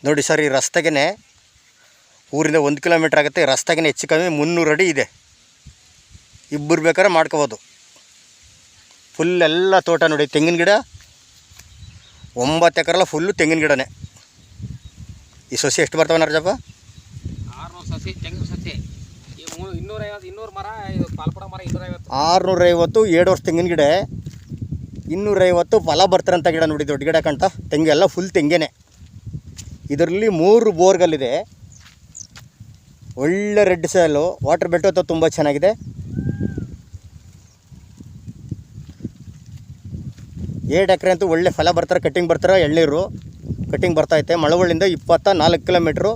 ನೋಡಿ ಸರ್, ಈ ರಸ್ತೆಗೆ ಊರಿಂದ 1 ಕಿಲೋಮೀಟ್ರ್ ಆಗುತ್ತೆ. ರಸ್ತೆಗೆ ಹೆಚ್ಚು ಕಮ್ಮಿ 300 ಅಡಿ ಇದೆ. ಇಬ್ಬರು ಬೇಕಾದ್ರೆ ಮಾಡ್ಕೋಬೋದು. ಫುಲ್ ಎಲ್ಲ ತೋಟ ನೋಡಿ, ತೆಂಗಿನ ಗಿಡ 9 ಎಕರೆಲ್ಲ ಫುಲ್ಲು ತೆಂಗಿನ ಗಿಡನೇ. ಈ ಸೊಸೆ ಎಷ್ಟು ಬರ್ತಾವೆ ನರಜಪ್ಪ? 600 ಸಸಿ ತೆಂಗಿನ ಸಸಿ. 250 ಮರ, ಇದು ಪಾಲ್ಪಡ ಮರ 250. 650 7 ವರ್ಷ ತೆಂಗಿನ ಗಿಡ, 250 ಫಲ ಬರ್ತಾರಂಥ ಗಿಡ ನೋಡಿ. ದೊಡ್ಡ ಗಿಡ ಕಂಟ ತೆಂಗೆಲ್ಲ ಫುಲ್ ತೆಂಗೇನೆ. ಇದರಲ್ಲಿ 3 ಬೋರ್ಗಲ್ಲಿದೆ. ಒಳ್ಳೆ ರೆಡ್ ಸಾಯಿಲು, ವಾಟರ್ ಬೆಟ್ಟು ಅಥವಾ ತುಂಬ ಚೆನ್ನಾಗಿದೆ. 7 ಎಕರೆ ಅಂತೂ ಒಳ್ಳೆ ಫಲ ಬರ್ತಾರೆ. ಕಟ್ಟಿಂಗ್ ಬರ್ತಾರೆ, ಎಳ್ನೀರು ಕಟ್ಟಿಂಗ್ ಬರ್ತೈತೆ. ಮಳವಳ್ಳಿಯಿಂದ 24 ಕಿಲೋಮೀಟ್ರು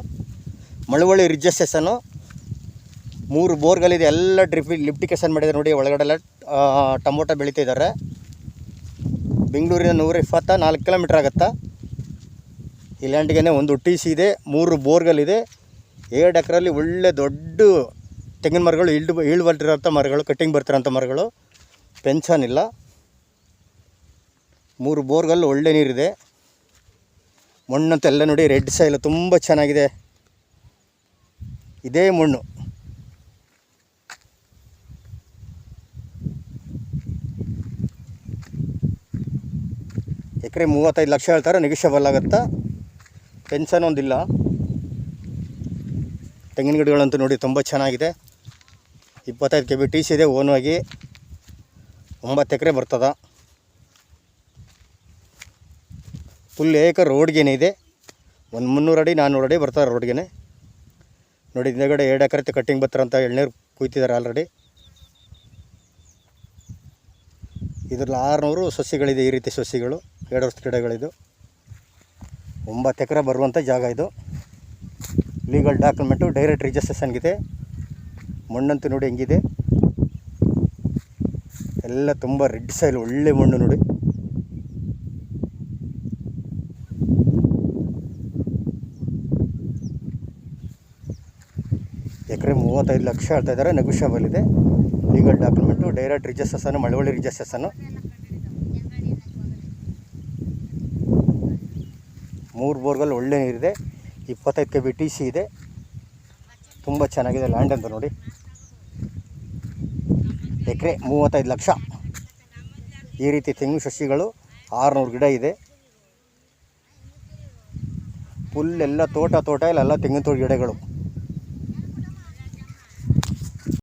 ಮಳವಳ್ಳಿ ರಿಜಿಸ್ಟ್ರೇಷನ್ನು. 3 ಬೋರ್ಗಲ್ಲಿದೆ. ಎಲ್ಲ ಲಿಫ್ಟಿಕೇಶನ್ ಮಾಡಿದ್ದಾರೆ ನೋಡಿ. ಒಳಗಡೆಲ್ಲ ಟೊಮೊಟೊ ಬೆಳೀತಿದ್ದಾರೆ. ಬೆಂಗಳೂರಿನ 124 ಕಿಲೋಮೀಟ್ರ್ ಆಗುತ್ತಾ. ಈ ಲ್ಯಾಂಡ್ಗೆ ಒಂದು TC ಇದೆ, 3 ಬೋರ್ಗಲ್ಲಿದೆ. 7 ಎಕರೆಯಲ್ಲಿ ಒಳ್ಳೆ ದೊಡ್ಡ ತೆಂಗಿನ ಮರಗಳು, ಇಳುವರಿರೋಂಥ ಮರಗಳು, ಕಟ್ಟಿಂಗ್ ಬರ್ತಿರೋಂಥ ಮರಗಳು. ಪೆನ್ಷನ್ ಇಲ್ಲ. 3 ಬೋರ್ಗಲ್ಲಿ ಒಳ್ಳೆ ನೀರಿದೆ. ಮಣ್ಣಂತೆಲ್ಲ ನೋಡಿ ರೆಡ್ ಸಾಯಿಲ್ ತುಂಬ ಚೆನ್ನಾಗಿದೆ. ಇದೇ ಮಣ್ಣು. ಎಕರೆ 35 ಲಕ್ಷ ಹೇಳ್ತಾರೆ, ನೆಗೋಷಿಯಬಲ್ ಆಗುತ್ತಾ. ಪೆನ್ಷನ್ ಒಂದಿಲ್ಲ. ತೆಂಗಿನ ಗಿಡಗಳಂತೂ ನೋಡಿ ತುಂಬ ಚೆನ್ನಾಗಿದೆ. 25 KB TC ಇದೆ. ಓನಾಗಿ 9 ಎಕರೆ ಬರ್ತದ. ಫುಲ್ ಏಕರ್ ರೋಡ್ಗೇನೆ ಇದೆ. ಒಂದು 300 ಅಡಿ 400 ಅಡಿ ಬರ್ತಾರೆ ರೋಡ್ಗೆ ನೋಡಿ. ಹಿಂದೆಗಡೆ 2 ಎಕರೆ ಕಟ್ಟಿಂಗ್ ಬರ್ತಾರಂತ ಎಳ್ನೀರು ಕುಯ್ತಿದ್ದಾರೆ ಆಲ್ರೆಡಿ. ಇದರಲ್ಲಿ 600 ಸಸಿಗಳಿದೆ. ಈ ರೀತಿ ಸಸಿಗಳು 2 ವರ್ಷದ ಗಿಡಗಳಿದು. 9 ಎಕರೆ ಬರುವಂಥ ಜಾಗ ಇದು. ಲೀಗಲ್ ಡಾಕ್ಯುಮೆಂಟು, ಡೈರೆಕ್ಟ್ ರಿಜಿಸ್ಟ್ರೇಷನ್ಗಿದೆ. ಮಣ್ಣಂತೂ ನೋಡಿ ಹೆಂಗಿದೆ. ಎಲ್ಲ ತುಂಬ ರೆಡ್ ಸಾಯಿಲ್, ಒಳ್ಳೆ ಮಣ್ಣು ನೋಡಿ. ಎಕರೆ 35 ಲಕ್ಷ ಹೇಳ್ತಾ ಇದ್ದಾರೆ, ನೆಗೋಷಿಯಬಲ್ ಇದೆ. Legal document, direct registration, Malavalli registration. 3 ಬೋರ್ಗಲ್ಲಿ ಒಳ್ಳೆ ನೀರಿದೆ. 25 KB TC ಇದೆ. ತುಂಬ ಚೆನ್ನಾಗಿದೆ ಲ್ಯಾಂಡ್ ಅಂತ ನೋಡಿ. ಎಕರೆ 35 ಲಕ್ಷ. ಈ ರೀತಿ ತೆಂಗು ಸಸಿಗಳು 600 ಗಿಡ ಇದೆ. ಫುಲ್ ಎಲ್ಲ ತೋಟ ಇಲ್ಲೆಲ್ಲ ತೆಂಗಿನ ತೋಟ ಗಿಡಗಳು.